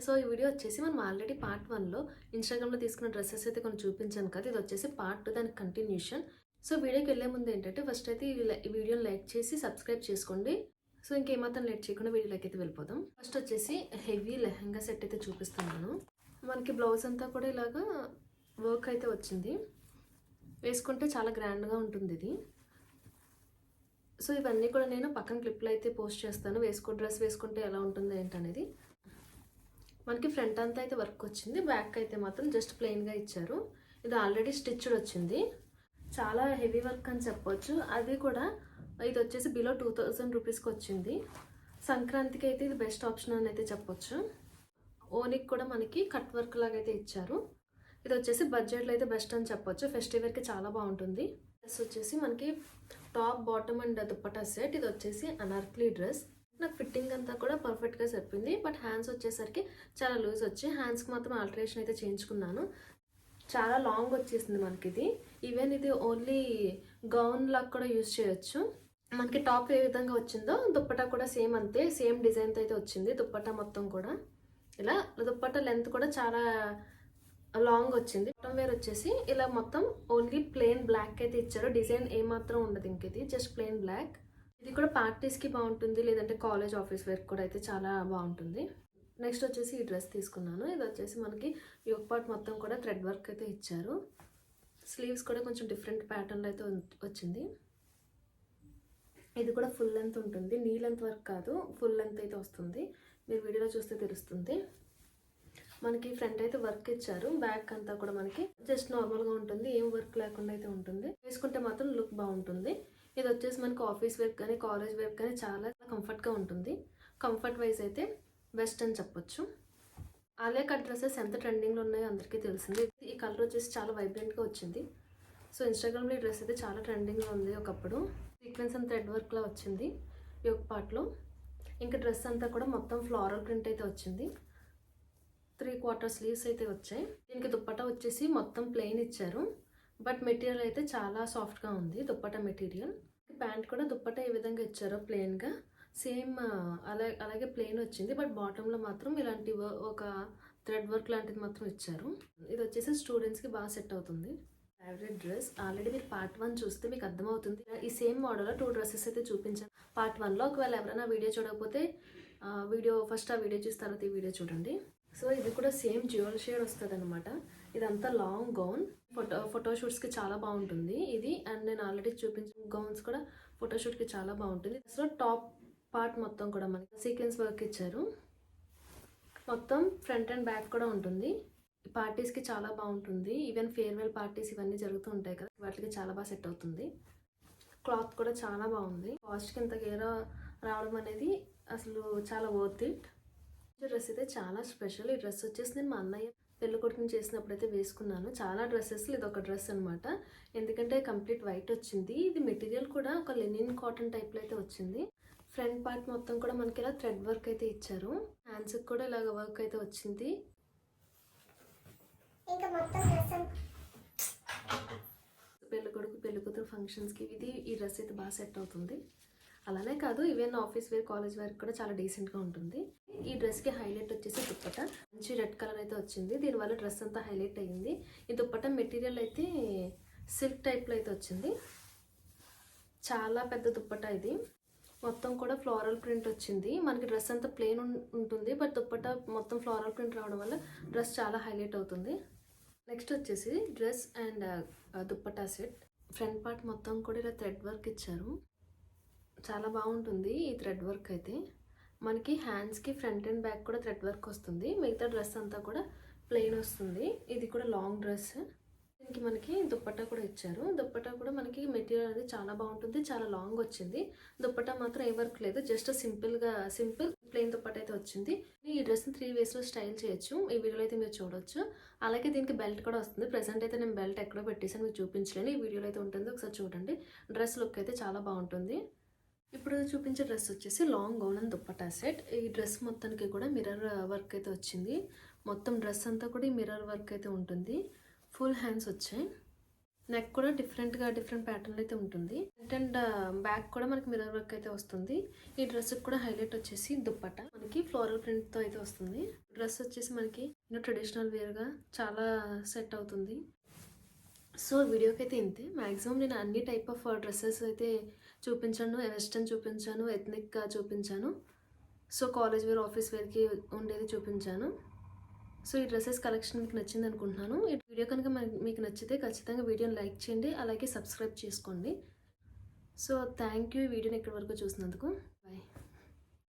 So ఈ video వచ్చేసి మనం ఆల్రెడీ పార్ట్ 1లో ఇన్స్టాగ్రామ్లో తీసుకున్న డ్రెస్సెస్ అయితే కొన్ని చూపించాను కదా, ఇది వచ్చేసి పార్ట్ 2 దానికి కంటిన్యూషన్. సో వీడియోకి వెళ్ళే ముందు ఏంటంటే ఫస్ట్ అయితే ఈ వీడియోని లైక్ చేసి సబ్స్క్రైబ్ చేసుకోండి. సో ఇంకేమాత్రం లేట్ చేయకుండా వీడియోలోకి అయితే వెళ్ళిపోదాం. ఫస్ట్ వచ్చేసి హెవీ లెహంగా సెట్ అయితే చూపిస్తున్నాను. మనకి బ్లౌజ్ అంతా కూడా ఇలాగా వర్క్ అయితే వచ్చింది, వేసుకుంటే చాలా గ్రాండ్గా ఉంటుంది ఇది. సో ఇవన్నీ కూడా నేను పక్కన క్లిప్లో అయితే పోస్ట్ చేస్తాను, డ్రెస్ వేసుకుంటే ఎలా ఉంటుంది ఏంటనేది. మనకి ఫ్రంట్ అంతా అయితే వర్క్ వచ్చింది, బ్యాక్ అయితే మాత్రం జస్ట్ ప్లెయిన్గా ఇచ్చారు. ఇది ఆల్రెడీ స్టిచ్డ్ వచ్చింది, చాలా హెవీ వర్క్ అని చెప్పొచ్చు. అది కూడా ఇది వచ్చేసి బిలో 2000 రూపీస్కి వచ్చింది. సంక్రాంతికి అయితే ఇది బెస్ట్ ఆప్షన్ అని అయితే చెప్పొచ్చు. ఓనికి కూడా మనకి కట్ వర్క్ లాగా అయితే ఇచ్చారు. ఇది వచ్చేసి బడ్జెట్లో అయితే బెస్ట్ అని చెప్పొచ్చు, ఫెస్టివల్కి చాలా బాగుంటుంది. డ్రెస్ వచ్చేసి మనకి top bottom and dupatta set. ఇది వచ్చేసి అనార్కలి డ్రెస్. నాకు ఫిట్టింగ్ అంతా కూడా పర్ఫెక్ట్గా చెప్పింది, బట్ హ్యాండ్స్ వచ్చేసరికి చాలా లూజ్ వచ్చి హ్యాండ్స్కి మాత్రం ఆల్టరేషన్ అయితే చేయించుకున్నాను. చాలా లాంగ్ వచ్చేసింది మనకి ఇది. ఈవెన్ ఇది ఓన్లీ గౌన్ లాగా కూడా యూజ్ చేయొచ్చు. మనకి టాప్ ఏ విధంగా వచ్చిందో దుప్పటా కూడా సేమ్ అంతే, సేమ్ డిజైన్తో అయితే వచ్చింది. దుప్పటా మొత్తం కూడా ఇలా, దుప్పటా లెంత్ కూడా చాలా లాంగ్ వచ్చింది. బాటమ్ వేర్ వచ్చేసి ఇలా మొత్తం ఓన్లీ ప్లెయిన్ బ్లాక్ అయితే ఇచ్చారు, డిజైన్ ఏమాత్రం ఉండదు ఇంక, ఇది జస్ట్ ప్లెయిన్ బ్లాక్. ఇది కూడా పార్టీస్కి బాగుంటుంది, లేదంటే కాలేజ్ ఆఫీస్ వేర్ కూడా అయితే చాలా బాగుంటుంది. నెక్స్ట్ వచ్చేసి ఈ డ్రెస్ తీసుకున్నాను. ఇది వచ్చేసి మనకి యోక్ పార్ట్ మొత్తం కూడా థ్రెడ్ వర్క్ అయితే ఇచ్చారు. స్లీవ్స్ కూడా కొంచెం డిఫరెంట్ ప్యాటర్న్లో అయితే వచ్చింది. ఇది కూడా ఫుల్ లెంత్ ఉంటుంది, నీ లెంత్ వర్క్ కాదు, ఫుల్ లెంత్ అయితే వస్తుంది. మీరు వీడియోలో చూస్తే తెలుస్తుంది. మనకి ఫ్రంట్ అయితే వర్క్ ఇచ్చారు, బ్యాక్ అంతా కూడా మనకి జస్ట్ నార్మల్గా ఉంటుంది, ఏం వర్క్ లేకుండా అయితే ఉంటుంది. వేసుకుంటే మాత్రం లుక్ బాగుంటుంది. ఇది వచ్చేసి మనకి ఆఫీస్ వేర్ కానీ కాలేజ్ వేర్ కానీ చాలా కంఫర్ట్గా ఉంటుంది. కంఫర్ట్ వైజ్ అయితే బెస్ట్ అని చెప్పొచ్చు. ఆలియా కట్ డ్రెస్సెస్ ఎంత ట్రెండింగ్లో ఉన్నాయో అందరికీ తెలిసింది. ఈ కలర్ వచ్చేసి చాలా వైబ్రెంట్గా వచ్చింది. సో ఇన్స్టాగ్రామ్లో ఈ డ్రెస్ అయితే చాలా ట్రెండింగ్లో ఉంది ఒకప్పుడు. సీక్వెన్స్ అండ్ థ్రెడ్ వర్క్లా వచ్చింది యోక్ పార్ట్లో. ఇంకా డ్రెస్ అంతా కూడా మొత్తం ఫ్లోరల్ ప్రింట్ అయితే వచ్చింది. 3/4 స్లీవ్స్ అయితే వచ్చాయి. దీనికి దుప్పటా వచ్చేసి మొత్తం ప్లెయిన్ ఇచ్చారు, బట్ మెటీరియల్ అయితే చాలా సాఫ్ట్గా ఉంది దుప్పటా మెటీరియల్. ప్యాంట్ కూడా దుప్పటా ఏ విధంగా ఇచ్చారో ప్లెయిన్గా సేమ్ అలాగే ప్లెయిన్ వచ్చింది, బట్ బాటంలో మాత్రం ఇలాంటి ఒక థ్రెడ్ వర్క్ లాంటిది మాత్రం ఇచ్చారు. ఇది వచ్చేసి స్టూడెంట్స్కి బాగా సెట్ అవుతుంది. ఫేవరెట్ డ్రెస్ ఆల్రెడీ మీరు పార్ట్ 1 చూస్తే మీకు అర్థమవుతుంది. ఈ సేమ్ మోడల్లో 2 డ్రెస్సెస్ అయితే చూపించాను పార్ట్ 1లో. ఒకవేళ ఎవరైనా వీడియో చూడకపోతే ఫస్ట్ ఆ వీడియో చూసిన తర్వాత ఈ వీడియో చూడండి. సో ఇది కూడా సేమ్ జ్యువెల్ షేడ్ వస్తుంది అనమాట. ఇదంతా లాంగ్ గౌన్, ఫోటోషూట్స్కి చాలా బాగుంటుంది ఇది. అండ్ నేను ఆల్రెడీ చూపించిన గౌన్స్ కూడా ఫోటోషూట్కి చాలా బాగుంటుంది. సో టాప్ పార్ట్ మొత్తం కూడా మనకి సీక్వెన్స్ వర్క్ ఇచ్చారు. మొత్తం ఫ్రంట్ అండ్ బ్యాక్ కూడా ఉంటుంది. పార్టీస్కి చాలా బాగుంటుంది. ఈవెన్ ఫేర్వెల్ పార్టీస్ ఇవన్నీ జరుగుతూ ఉంటాయి కదా, వాటికి చాలా బాగా సెట్ అవుతుంది. క్లాత్ కూడా చాలా బాగుంది. కాస్ట్కి ఇంత గేర రావడం అనేది అసలు చాలా వర్త్ ఇట్. డ్రెస్ అయితే చాలా స్పెషల్. ఈ డ్రెస్ వచ్చేసి నేను మా అన్నయ్య పెళ్లి కొడుకుని చేసినప్పుడు అయితే వేసుకున్నాను. చాలా డ్రెస్సెస్లో ఇది ఒక డ్రెస్ అనమాట, ఎందుకంటే కంప్లీట్ వైట్ వచ్చింది. ఇది మెటీరియల్ కూడా ఒక లెనిన్ కాటన్ టైప్లో అయితే వచ్చింది. ఫ్రంట్ పార్ట్ మొత్తం కూడా మనకి ఇలా థ్రెడ్ వర్క్ అయితే ఇచ్చారు. హ్యాండ్స్కి కూడా ఇలాగ వర్క్ అయితే వచ్చింది. పెళ్లి కొడుకు పెళ్లి కూతురు ఫంక్షన్స్కి ఈ డ్రెస్ అయితే బాగా సెట్ అవుతుంది. అలానే కాదు, even office where college where కూడా చాలా డీసెంట్గా ఉంటుంది. ఈ డ్రెస్కి హైలైట్ వచ్చేసి దుప్పటా మంచి రెడ్ కలర్ అయితే వచ్చింది, దీనివల్ల డ్రెస్ అంతా హైలైట్ అయ్యింది. ఈ దుప్పటా మెటీరియల్ అయితే సిల్క్ టైప్లో అయితే వచ్చింది. చాలా పెద్ద దుప్పటా ఇది. మొత్తం కూడా ఫ్లోరల్ ప్రింట్ వచ్చింది. మనకి డ్రెస్ అంతా ప్లెయిన్ ఉంటుంది, బట్ దుప్పటా మొత్తం ఫ్లోరల్ ప్రింట్ రావడం వల్ల డ్రెస్ చాలా హైలైట్ అవుతుంది. నెక్స్ట్ వచ్చేసి dress and dupatta set. Front part మొత్తం కూడా ఇలా థ్రెడ్ వర్క్ ఇచ్చారు, చాలా బాగుంటుంది ఈ థ్రెడ్ వర్క్ అయితే. మనకి హ్యాండ్స్కి ఫ్రంట్ అండ్ బ్యాక్ కూడా థ్రెడ్ వర్క్ వస్తుంది. మిగతా డ్రెస్ అంతా కూడా ప్లెయిన్ వస్తుంది. ఇది కూడా లాంగ్ డ్రెస్. దీనికి మనకి దుప్పట్టా కూడా ఇచ్చారు. దుప్పట్టా కూడా మనకి మెటీరియల్ అనేది చాలా బాగుంటుంది, చాలా లాంగ్ వచ్చింది. దుప్పట్టా మాత్రం ఏ వర్క్ లేదు, జస్ట్ సింపుల్ ప్లెయిన్ దుప్పట్టా అయితే వచ్చింది. ఈ డ్రెస్ని 3 వేస్లో స్టైల్ చేయొచ్చు, ఈ వీడియోలో అయితే మీరు చూడొచ్చు. అలాగే దీనికి బెల్ట్ కూడా వస్తుంది. ప్రెసెంట్ అయితే నేను బెల్ట్ ఎక్కడో పెట్టేసాను, మీకు చూపించలేను. ఈ వీడియోలో అయితే ఉంటుంది, ఒకసారి చూడండి. డ్రెస్ లుక్ అయితే చాలా బాగుంటుంది. ఇప్పుడు చూపించే డ్రెస్ వచ్చేసి long gown and dupatta set. ఈ డ్రెస్ మొత్తానికి కూడా మిర్రర్ వర్క్ అయితే వచ్చింది. మొత్తం డ్రెస్ అంతా కూడా ఈ మిర్రర్ వర్క్ అయితే ఉంటుంది. ఫుల్ హ్యాండ్స్ వచ్చాయి. నెక్ కూడా డిఫరెంట్ ప్యాటర్న్ అయితే ఉంటుంది. ఫ్రంట్ అండ్ బ్యాక్ కూడా మనకి మిర్రర్ వర్క్ అయితే వస్తుంది. ఈ డ్రెస్ కూడా హైలైట్ వచ్చేసి దుప్పట మనకి ఫ్లోరల్ ప్రింట్ తో అయితే వస్తుంది. డ్రెస్ వచ్చేసి మనకి ట్రెడిషనల్ వేర్ గా చాలా సెట్ అవుతుంది. సో వీడియోకి అయితే ఇంతే. మ్యాక్సిమం నేను అన్ని టైప్ ఆఫ్ డ్రెస్సెస్ అయితే చూపించాను. వెస్ట్రన్ చూపించాను, ఎథ్నిక్ చూపించాను. సో కాలేజ్ వేర్, ఆఫీస్ వేర్కి ఉండేది చూపించాను. సో ఈ డ్రెస్సెస్ కలెక్షన్ మీకు నచ్చింది అనుకుంటున్నాను. ఈ వీడియో కనుక మీకు నచ్చితే ఖచ్చితంగా వీడియోని లైక్ చేయండి, అలాగే సబ్స్క్రైబ్ చేసుకోండి. సో థ్యాంక్ యూ ఈ వీడియోని ఇక్కడి వరకు చూసినందుకు.